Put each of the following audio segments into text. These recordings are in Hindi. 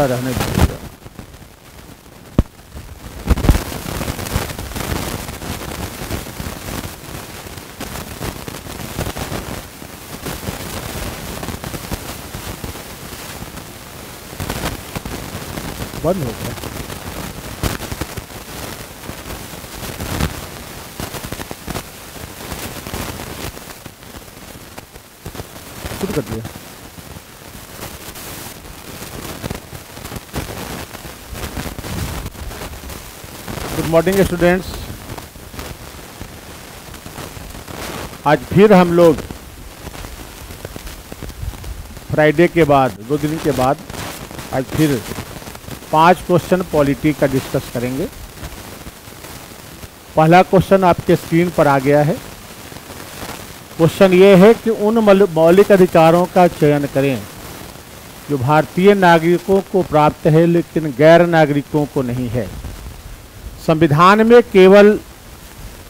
थोड़ा रहने दीजिएगा। बंद हो गया। शुरू कर दिया। Good morning students. आज फिर हम लोग फ्राइडे के बाद 2 दिन के बाद आज फिर 5 क्वेश्चन पॉलिटी का डिस्कस करेंगे। पहला क्वेश्चन आपके स्क्रीन पर आ गया है। क्वेश्चन ये है कि उन मौलिक अधिकारों का चयन करें जो भारतीय नागरिकों को प्राप्त है लेकिन गैर नागरिकों को नहीं है। संविधान में केवल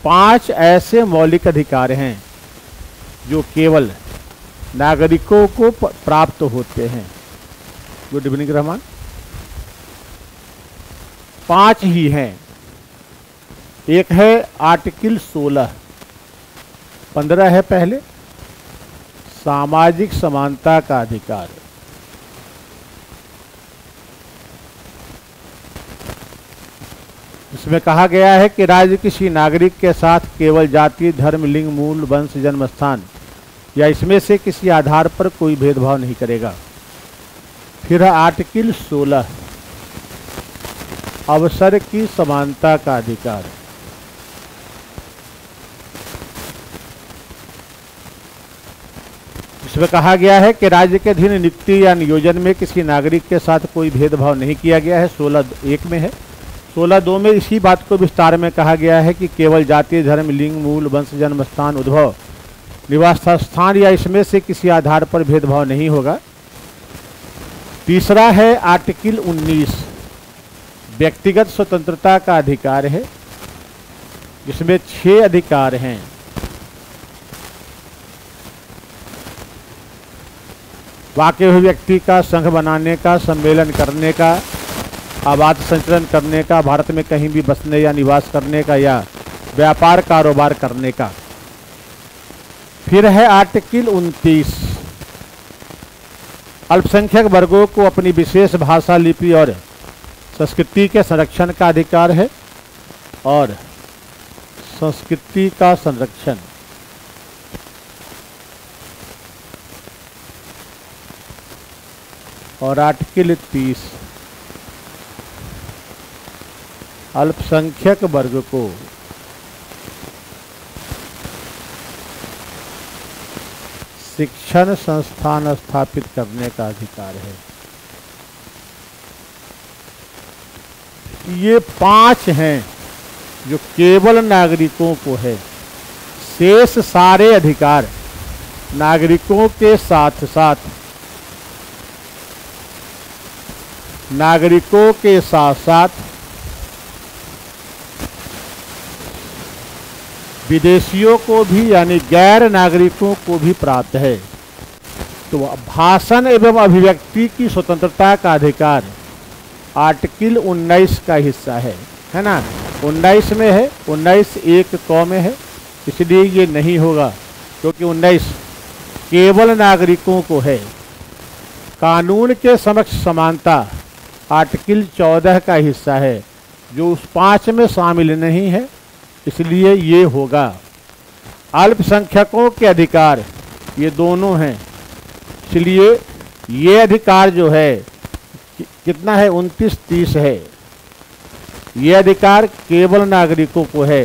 5 ऐसे मौलिक अधिकार हैं जो केवल नागरिकों को प्राप्त होते हैं। Good evening Rahman. 5 ही हैं। एक है आर्टिकल 16, 15 है पहले, सामाजिक समानता का अधिकार। इसमें कहा गया है कि राज्य किसी नागरिक के साथ केवल जाति, धर्म, लिंग, मूल, वंश, जन्म स्थान या इसमें से किसी आधार पर कोई भेदभाव नहीं करेगा। फिर है आर्टिकल 16, अवसर की समानता का अधिकार। इसमें कहा गया है कि राज्य के अधीन नियुक्ति या नियोजन में किसी नागरिक के साथ कोई भेदभाव नहीं किया गया है। 16(1) में है। 16(2) में इसी बात को विस्तार में कहा गया है कि केवल जाति, धर्म, लिंग, मूल, वंश, जन्म स्थान, उद्भव, निवास स्थान या इसमें से किसी आधार पर भेदभाव नहीं होगा। तीसरा है आर्टिकल 19, व्यक्तिगत स्वतंत्रता का अधिकार है, जिसमें 6 अधिकार हैं। वाक़ई हुए व्यक्ति का संघ बनाने का, सम्मेलन करने का, आबाद संचरण करने का, भारत में कहीं भी बसने या निवास करने का या व्यापार कारोबार करने का। फिर है आर्टिकल 29, अल्पसंख्यक वर्गों को अपनी विशेष भाषा, लिपि और संस्कृति के संरक्षण का अधिकार है और संस्कृति का संरक्षण। और आर्टिकल 30, अल्पसंख्यक वर्ग को शिक्षण संस्थान स्थापित करने का अधिकार है। ये 5 हैं जो केवल नागरिकों को है। शेष सारे अधिकार नागरिकों के साथ साथ विदेशियों को भी यानी गैर नागरिकों को भी प्राप्त है। तो भाषण एवं अभिव्यक्ति की स्वतंत्रता का अधिकार आर्टिकल 19 का हिस्सा है ना। 19 में है, 19(1) क में है, इसलिए ये नहीं होगा क्योंकि 19 केवल नागरिकों को है। कानून के समक्ष समानता आर्टिकल 14 का हिस्सा है, जो उस 5 में शामिल नहीं है, इसलिए ये होगा। अल्पसंख्यकों के अधिकार ये दोनों हैं, इसलिए ये अधिकार जो है कितना है, 29-30 है। ये अधिकार केवल नागरिकों को है।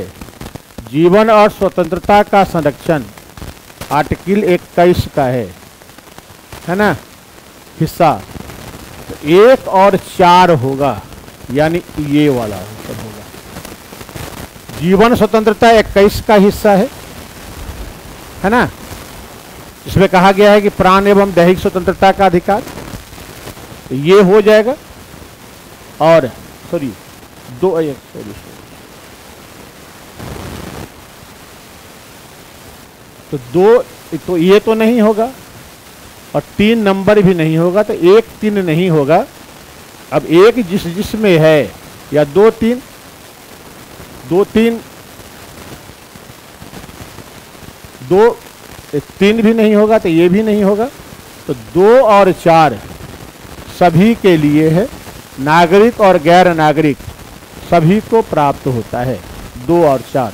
जीवन और स्वतंत्रता का संरक्षण आर्टिकल 21 का है ना हिस्सा। तो 1 और 4 होगा, यानी ये वाला सब होगा। जीवन स्वतंत्रता 21 का हिस्सा है ना। इसमें कहा गया है कि प्राण एवं दैहिक स्वतंत्रता का अधिकार, तो ये हो जाएगा। और तो ये तो नहीं होगा और 3 नंबर भी नहीं होगा, तो 1, 3 नहीं होगा। अब एक जिसमें है या दो तीन तीन भी नहीं होगा तो ये भी नहीं होगा, तो 2 और 4 सभी के लिए है, नागरिक और गैर नागरिक सभी को प्राप्त होता है। 2 और 4।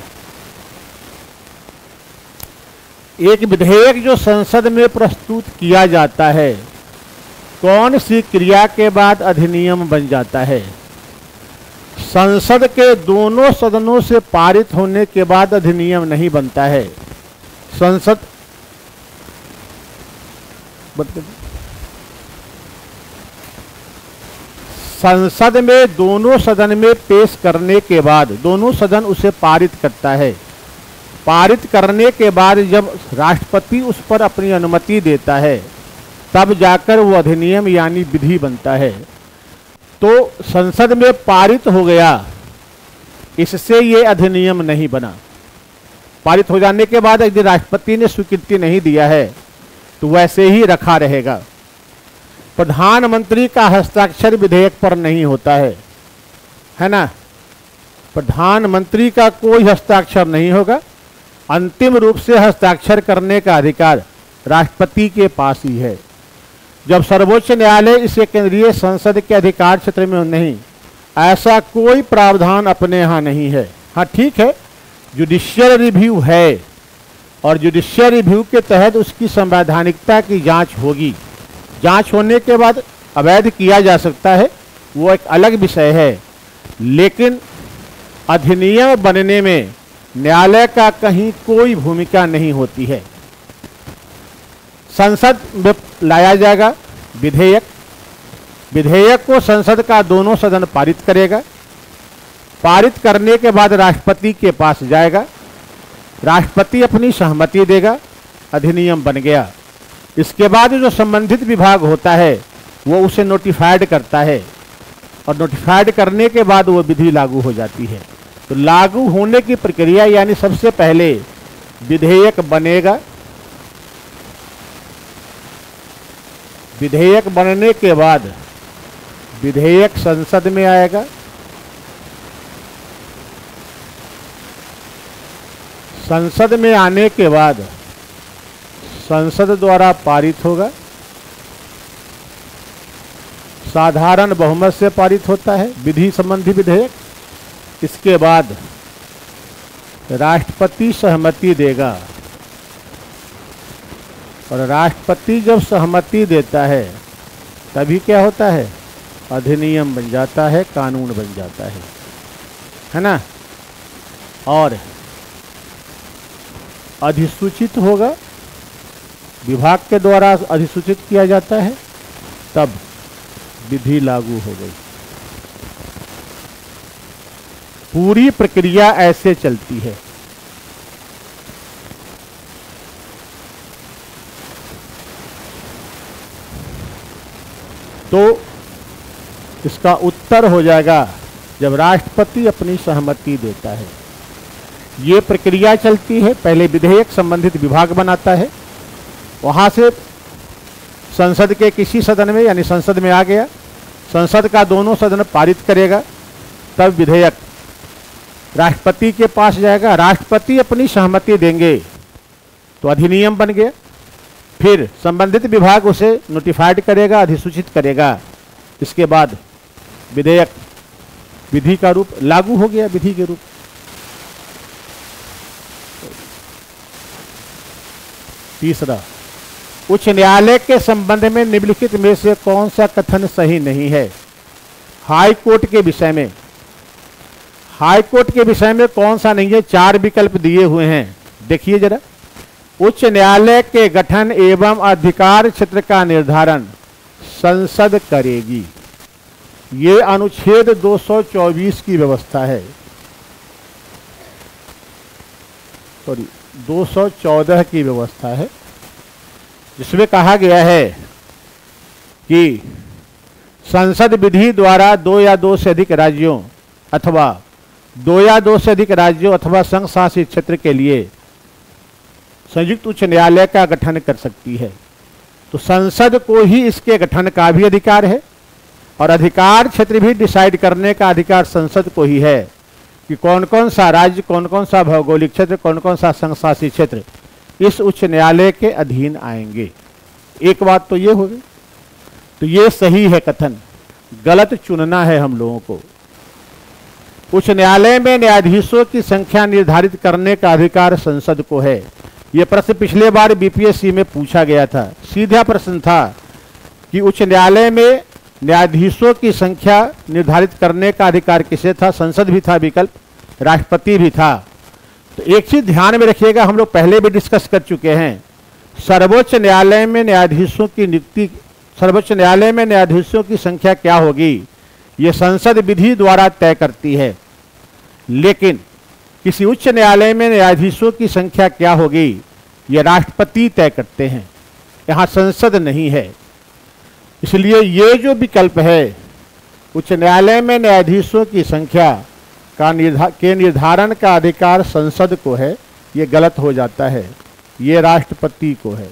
एक विधेयक जो संसद में प्रस्तुत किया जाता है, कौन सी क्रिया के बाद अधिनियम बन जाता है? संसद के दोनों सदनों से पारित होने के बाद अधिनियम नहीं बनता है। संसद में दोनों सदन में पेश करने के बाद दोनों सदन उसे पारित करता है। पारित करने के बाद जब राष्ट्रपति उस पर अपनी अनुमति देता है, तब जाकर वो अधिनियम यानी विधि बनता है। तो संसद में पारित हो गया, इससे ये अधिनियम नहीं बना। पारित हो जाने के बाद यदि राष्ट्रपति ने स्वीकृति नहीं दिया है तो वैसे ही रखा रहेगा। प्रधानमंत्री का हस्ताक्षर विधेयक पर नहीं होता है ना? प्रधानमंत्री का कोई हस्ताक्षर नहीं होगा। अंतिम रूप से हस्ताक्षर करने का अधिकार राष्ट्रपति के पास ही है। जब सर्वोच्च न्यायालय इसे केंद्रीय संसद के अधिकार क्षेत्र में नहीं, ऐसा कोई प्रावधान अपने यहाँ नहीं है। हाँ ठीक है, जुडिशियल रिव्यू है और जुडिशियल रिव्यू के तहत उसकी संवैधानिकता की जांच होगी। जांच होने के बाद अवैध किया जा सकता है, वो एक अलग विषय है। लेकिन अधिनियम बनने में न्यायालय का कहीं कोई भूमिका नहीं होती है। संसद में लाया जाएगा विधेयक, विधेयक को संसद का दोनों सदन पारित करेगा। पारित करने के बाद राष्ट्रपति के पास जाएगा, राष्ट्रपति अपनी सहमति देगा, अधिनियम बन गया। इसके बाद जो संबंधित विभाग होता है वो उसे नोटिफाइड करता है और नोटिफाइड करने के बाद वो विधि लागू हो जाती है। तो लागू होने की प्रक्रिया यानी सबसे पहले विधेयक बनेगा, विधेयक बनने के बाद विधेयक संसद में आएगा, संसद में आने के बाद संसद द्वारा पारित होगा, साधारण बहुमत से पारित होता है विधि संबंधी विधेयक। इसके बाद राष्ट्रपति सहमति देगा और राष्ट्रपति जब सहमति देता है तभी क्या होता है? अधिनियम बन जाता है, कानून बन जाता है ना? और अधिसूचित होगा, विभाग के द्वारा अधिसूचित किया जाता है, तब विधि लागू हो गई। पूरी प्रक्रिया ऐसे चलती है। तो इसका उत्तर हो जाएगा जब राष्ट्रपति अपनी सहमति देता है। ये प्रक्रिया चलती है। पहले विधेयक संबंधित विभाग बनाता है, वहां से संसद के किसी सदन में यानी संसद में आ गया, संसद का दोनों सदन पारित करेगा, तब विधेयक राष्ट्रपति के पास जाएगा, राष्ट्रपति अपनी सहमति देंगे तो अधिनियम बन गया। फिर संबंधित विभाग उसे नोटिफाइड करेगा, अधिसूचित करेगा। इसके बाद विधेयक विधि का रूप लागू हो गया, विधि के रूप। तीसरा, उच्च न्यायालय के संबंध में निम्नलिखित में से कौन सा कथन सही नहीं है? हाई कोर्ट के विषय में, हाई कोर्ट के विषय में कौन सा नहीं है? 4 विकल्प दिए हुए हैं, देखिए जरा। उच्च न्यायालय के गठन एवं अधिकार क्षेत्र का निर्धारण संसद करेगी, ये अनुच्छेद 224 की व्यवस्था है, सॉरी 214 की व्यवस्था है, जिसमें कहा गया है कि संसद विधि द्वारा 2 या 2 से अधिक राज्यों अथवा 2 या 2 से अधिक राज्यों अथवा संघ शासित क्षेत्र के लिए संयुक्त उच्च न्यायालय का गठन कर सकती है। तो संसद को ही इसके गठन का भी अधिकार है और अधिकार क्षेत्र भी डिसाइड करने का अधिकार संसद को ही है कि कौन कौन सा राज्य, कौन कौन सा भौगोलिक क्षेत्र, कौन कौन सा संघ शासित क्षेत्र इस उच्च न्यायालय के अधीन आएंगे। एक बात तो ये हो गई। तो ये सही है कथन, गलत चुनना है हम लोगों को। उच्च न्यायालय में न्यायाधीशों की संख्या निर्धारित करने का अधिकार संसद को है। यह प्रश्न पिछले बार बीपीएससी में पूछा गया था। सीधा प्रश्न था कि उच्च न्यायालय में न्यायाधीशों की संख्या निर्धारित करने का अधिकार किसे था? संसद भी था विकल्प, राष्ट्रपति भी था। तो एक चीज ध्यान में रखिएगा, हम लोग पहले भी डिस्कस कर चुके हैं, सर्वोच्च न्यायालय में न्यायाधीशों की नियुक्ति, सर्वोच्च न्यायालय में न्यायाधीशों की संख्या क्या होगी ये संसद विधि द्वारा तय करती है। लेकिन किसी उच्च न्यायालय में न्यायाधीशों की संख्या क्या होगी ये राष्ट्रपति तय करते हैं, यहाँ संसद नहीं है। इसलिए ये जो विकल्प है उच्च न्यायालय में न्यायाधीशों की संख्या का निर्धारण का अधिकार संसद को है, ये गलत हो जाता है, ये राष्ट्रपति को है।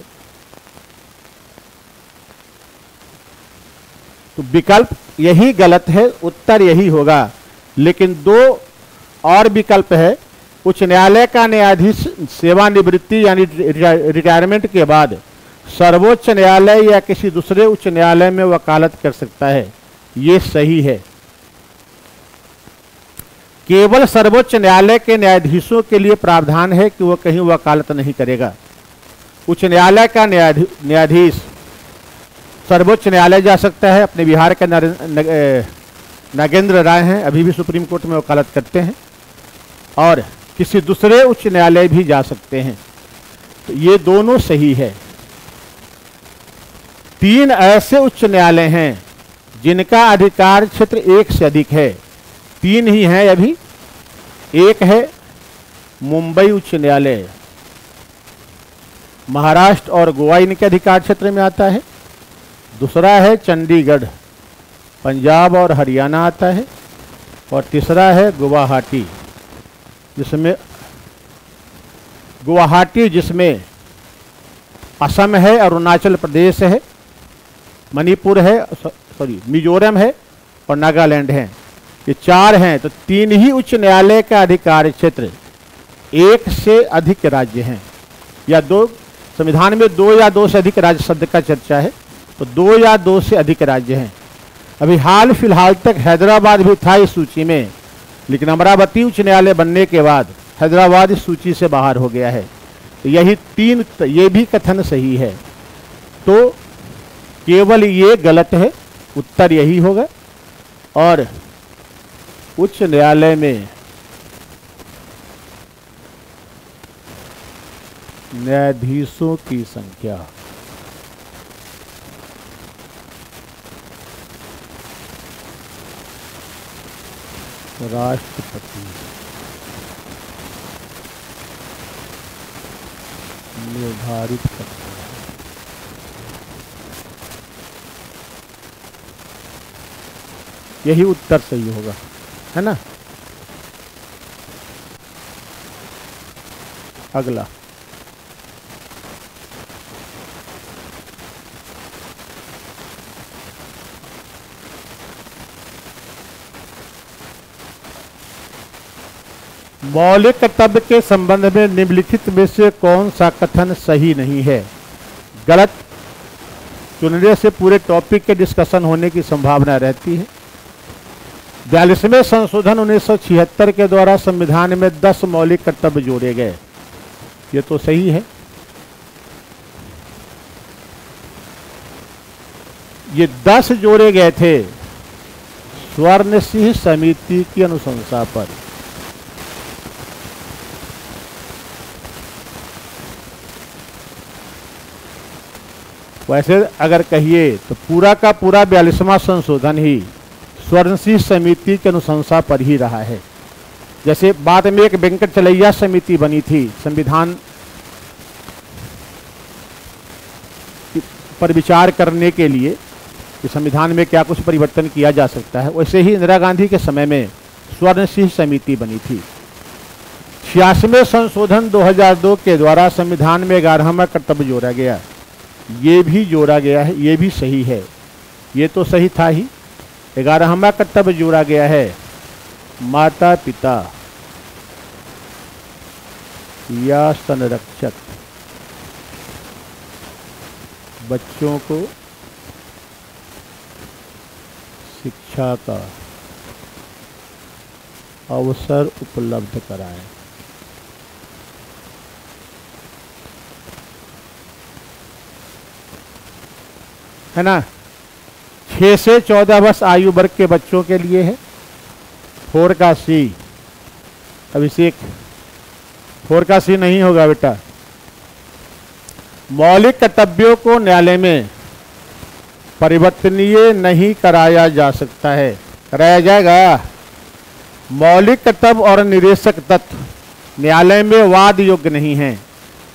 तो विकल्प यही गलत है, उत्तर यही होगा। लेकिन दो और विकल्प है। उच्च न्यायालय का न्यायाधीश सेवानिवृत्ति यानी रिटायरमेंट के बाद सर्वोच्च न्यायालय या किसी दूसरे उच्च न्यायालय में वकालत कर सकता है, ये सही है। केवल सर्वोच्च न्यायालय के न्यायाधीशों के लिए प्रावधान है कि वो कहीं वकालत नहीं करेगा। उच्च न्यायालय का न्यायाधीश सर्वोच्च न्यायालय जा सकता है। अपने बिहार के नागेंद्र राय हैं, अभी भी सुप्रीम कोर्ट में वकालत करते हैं, और किसी दूसरे उच्च न्यायालय भी जा सकते हैं। तो ये दोनों सही है। 3 ऐसे उच्च न्यायालय हैं जिनका अधिकार क्षेत्र 1 से अधिक है। 3 ही हैं अभी। एक है मुंबई उच्च न्यायालय, महाराष्ट्र और गोवा इनके अधिकार क्षेत्र में आता है। दूसरा है चंडीगढ़, पंजाब और हरियाणा आता है। और तीसरा है गुवाहाटी, जिसमें असम है, अरुणाचल प्रदेश है, मणिपुर है, मिजोरम है और नागालैंड है। ये 4 हैं। तो 3 ही उच्च न्यायालय का अधिकार क्षेत्र 1 से अधिक राज्य हैं, या 2, संविधान में 2 या 2 से अधिक राज्य शब्द का चर्चा है, तो 2 या 2 से अधिक राज्य हैं। अभी हाल फिलहाल तक हैदराबाद भी था इस सूची में, लेकिन अमरावती उच्च न्यायालय बनने के बाद हैदराबाद इस सूची से बाहर हो गया है। तो यही 3, ये भी कथन सही है। तो केवल ये गलत है, उत्तर यही होगा। और उच्च न्यायालय में न्यायाधीशों की संख्या राष्ट्रपति निर्धारित करता है। यही उत्तर सही होगा, है ना। अगला, मौलिक कर्तव्य के संबंध में निम्नलिखित में से कौन सा कथन सही नहीं है? गलत चुनने से पूरे टॉपिक के डिस्कशन होने की संभावना रहती है। 42वें संशोधन 1976 के द्वारा संविधान में 10 मौलिक कर्तव्य जोड़े गए, ये तो सही है। ये 10 जोड़े गए थे स्वर्ण सिंह समिति की अनुशंसा पर। वैसे अगर कहिए तो पूरा का पूरा 42वां संशोधन ही स्वर्ण सिंह समिति की अनुशंसा पर ही रहा है। जैसे बाद में एक वेंकटचलैया समिति बनी थी संविधान पर विचार करने के लिए कि संविधान में क्या कुछ परिवर्तन किया जा सकता है, वैसे ही इंदिरा गांधी के समय में स्वर्ण सिंह समिति बनी थी। 86वें संशोधन 2002 के द्वारा संविधान में 11वां कर्तव्य जोड़ा गया, ये भी जोड़ा गया है, ये भी सही है, ये तो सही था ही। 11वां कर्तव्य जोड़ा गया है, माता पिता या संरक्षक बच्चों को शिक्षा का अवसर उपलब्ध कराएं। है ना। 6 से 14 वर्ष आयु वर्ग के बच्चों के लिए है। 4 का सी, अभिषेक 4 का सी नहीं होगा बेटा। मौलिक कर्तव्यों को न्यायालय में परिवर्तनीय नहीं कराया जा सकता है। कराया जाएगा। मौलिक कर्तव्य और निदेशक तत्व न्यायालय में वाद योग्य नहीं है,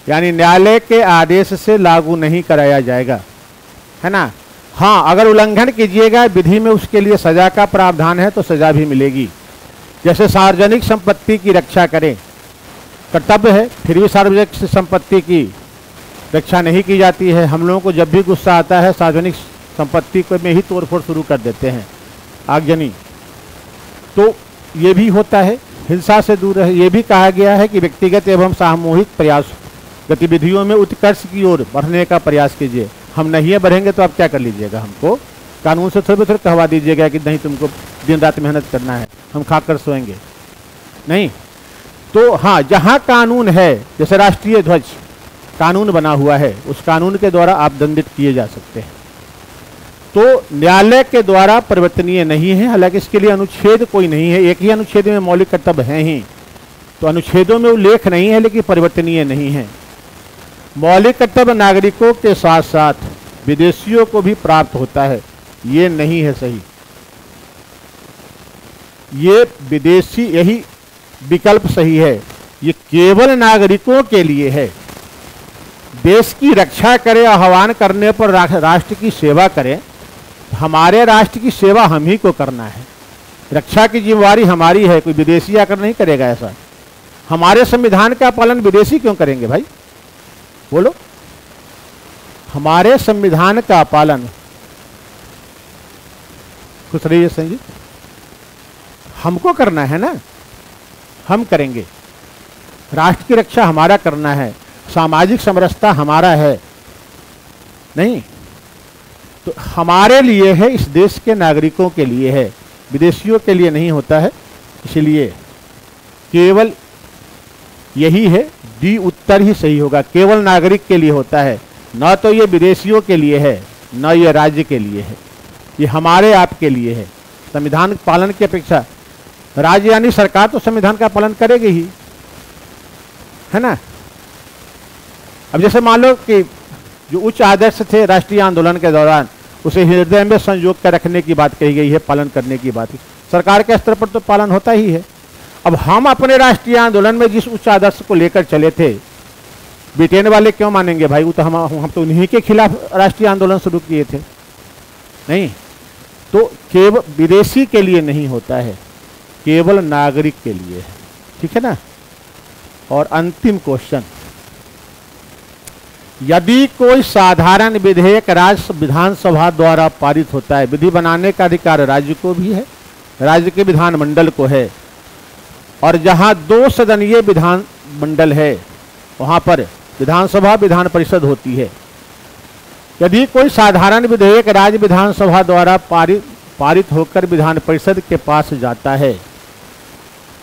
यानी न्यायालय के आदेश से लागू नहीं कराया जाएगा, है ना। हाँ, अगर उल्लंघन कीजिएगा विधि में उसके लिए सजा का प्रावधान है तो सजा भी मिलेगी। जैसे सार्वजनिक संपत्ति की रक्षा करें, कर्तव्य है, फिर भी सार्वजनिक संपत्ति की रक्षा नहीं की जाती है। हम लोगों को जब भी गुस्सा आता है सार्वजनिक संपत्ति को में ही तोड़फोड़ शुरू कर देते हैं, आगजनी। तो ये भी होता है। हिंसा से दूर रहे। ये भी कहा गया है कि व्यक्तिगत एवं सामूहिक प्रयास गतिविधियों में उत्कर्ष की ओर बढ़ने का प्रयास कीजिए। हम नहीं बढ़ेंगे तो आप क्या कर लीजिएगा, हमको कानून से थोड़ी थोड़ी कहवा दीजिएगा कि नहीं तुमको दिन रात मेहनत करना है, हम खाकर सोएंगे नहीं। तो हाँ, जहाँ कानून है, जैसे राष्ट्रीय ध्वज कानून बना हुआ है, उस कानून के द्वारा आप दंडित किए जा सकते हैं। तो न्यायालय के द्वारा परिवर्तनीय नहीं है। हालांकि इसके लिए अनुच्छेद कोई नहीं है, एक ही अनुच्छेद में मौलिक कर्तव्य हैं ही, तो अनुच्छेदों में उल्लेख नहीं है, लेकिन परिवर्तनीय नहीं है। मौलिक कर्तव्य नागरिकों के साथ साथ विदेशियों को भी प्राप्त होता है, ये नहीं है सही। ये विदेशी, यही विकल्प सही है। ये केवल नागरिकों के लिए है। देश की रक्षा करें, आह्वान करने पर राष्ट्र की सेवा करें। हमारे राष्ट्र की सेवा हम ही को करना है, रक्षा की जिम्मेवारी हमारी है, कोई विदेशी आकर नहीं करेगा ऐसा। हमारे संविधान का पालन विदेशी क्यों करेंगे भाई, बोलो। हमारे संविधान का पालन, खुश रहिए संजीत, हमको करना है ना, हम करेंगे। राष्ट्र की रक्षा हमारा करना है, सामाजिक समरसता हमारा है, नहीं तो हमारे लिए है, इस देश के नागरिकों के लिए है, विदेशियों के लिए नहीं होता है। इसलिए केवल यही है, डी उत्तर ही सही होगा। केवल नागरिक के लिए होता है, न तो ये विदेशियों के लिए है, न ये राज्य के लिए है, ये हमारे आपके लिए है। संविधान पालन की अपेक्षा राज्य यानी सरकार तो संविधान का पालन करेगी ही, है ना। अब जैसे मान लो कि जो उच्च आदर्श थे राष्ट्रीय आंदोलन के दौरान, उसे हृदय में संजोग कर रखने की बात कही गई है, पालन करने की बात। सरकार के स्तर पर तो पालन होता ही है। अब हम अपने राष्ट्रीय आंदोलन में जिस उच्च आदर्श को लेकर चले थे, ब्रिटेन वाले क्यों मानेंगे भाई, वो तो हम तो उन्हीं के खिलाफ राष्ट्रीय आंदोलन शुरू किए थे, नहीं। तो केवल विदेशी के लिए नहीं होता है, केवल नागरिक के लिए है, ठीक है ना। और अंतिम क्वेश्चन, यदि कोई साधारण विधेयक राज्य विधानसभा द्वारा पारित होता है, विधि बनाने का अधिकार राज्य को भी है, राज्य के विधानमंडल को है, और जहां 2 सदनीय विधानमंडल है वहां पर विधानसभा विधान परिषद होती है। यदि कोई साधारण विधेयक राज्य विधानसभा द्वारा पारित होकर विधान परिषद के पास जाता है,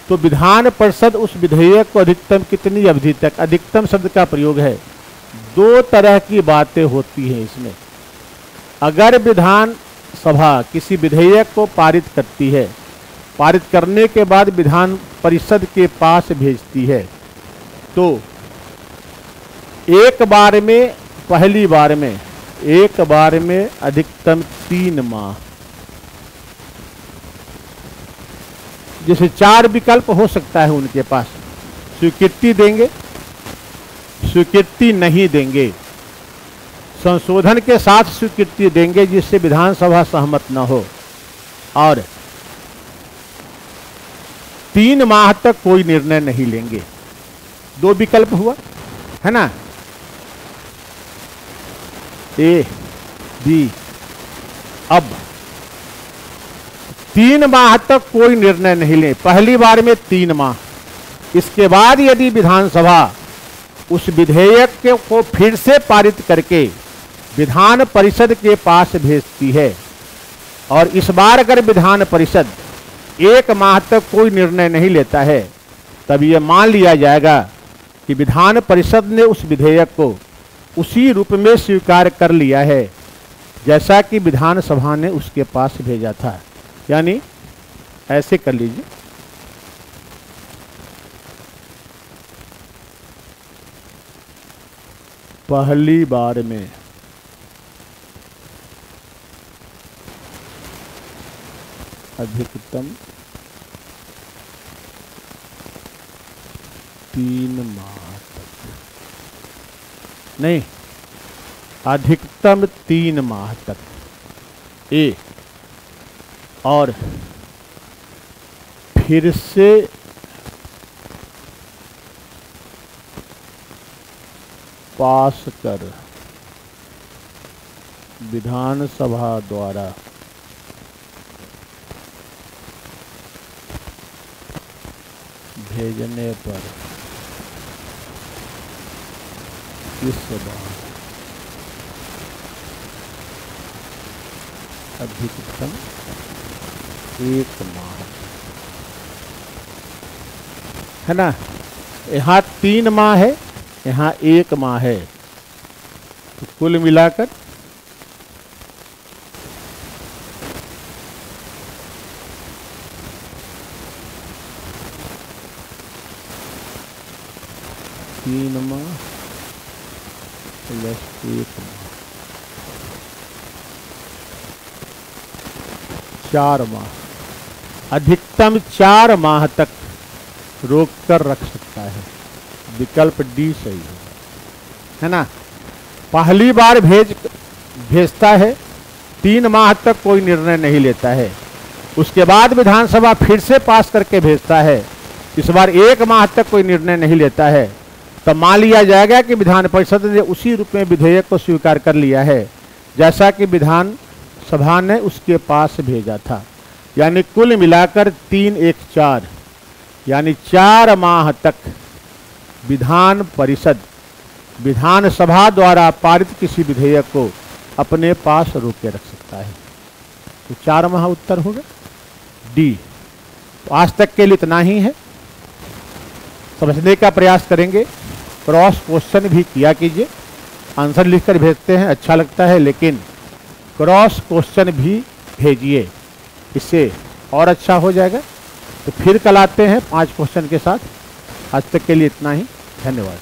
तो विधान परिषद उस विधेयक को अधिकतम कितनी अवधि तक, अधिकतम शब्द का प्रयोग है। 2 तरह की बातें होती हैं इसमें। अगर विधानसभा किसी विधेयक को पारित करती है, पारित करने के बाद विधान परिषद के पास भेजती है, तो एक बार में, पहली बार में, एक बार में अधिकतम 3 माह, जैसे 4 विकल्प हो सकता है उनके पास। स्वीकृति देंगे, स्वीकृति नहीं देंगे, संशोधन के साथ स्वीकृति देंगे जिससे विधानसभा सहमत न हो, और 3 माह तक कोई निर्णय नहीं लेंगे। 2 विकल्प हुआ, है ना, ए बी। अब 3 माह तक कोई निर्णय नहीं ले, पहली बार में 3 माह। इसके बाद यदि विधानसभा उस विधेयक को फिर से पारित करके विधान परिषद के पास भेजती है और इस बार अगर विधान परिषद 1 माह तक कोई निर्णय नहीं लेता है, तब यह मान लिया जाएगा कि विधान परिषद ने उस विधेयक को उसी रूप में स्वीकार कर लिया है जैसा कि विधानसभा ने उसके पास भेजा था। यानी ऐसे कर लीजिए, पहली बार में अधिकतम 3 माह तक, नहीं, अधिकतम 3 माह तक ए, और फिर से पास कर विधानसभा द्वारा भेजने पर इस बार अधिकतम 1 माह, है ना। यहाँ 3 माह है, यहाँ 1 माह है, तो कुल मिलाकर तीन माह प्लस 1 माह, 4 माह, अधिकतम 4 माह तक रोक कर रख सकता है। विकल्प डी सही है ना। पहली बार भेजता है, 3 माह तक कोई निर्णय नहीं लेता है, उसके बाद विधानसभा फिर से पास करके भेजता है, इस बार 1 माह तक कोई निर्णय नहीं लेता है, तब मान लिया जाएगा कि विधान परिषद ने उसी रूप में विधेयक को स्वीकार कर लिया है जैसा कि विधान सभा ने उसके पास भेजा था। यानी कुल मिलाकर 3 1 4, यानी 4 माह तक विधान परिषद विधानसभा द्वारा पारित किसी विधेयक को अपने पास रोक के रख सकता है। तो 4 माह उत्तर होगा डी। तो आज तक के लिए इतना ही है, समझने का प्रयास करेंगे, क्रॉस क्वेश्चन भी किया कीजिए। आंसर लिखकर भेजते हैं अच्छा लगता है, लेकिन क्रॉस क्वेश्चन भी भेजिए, इससे और अच्छा हो जाएगा। तो फिर कल आते हैं 5 क्वेश्चन के साथ। आज तक के लिए इतना ही, धन्यवाद।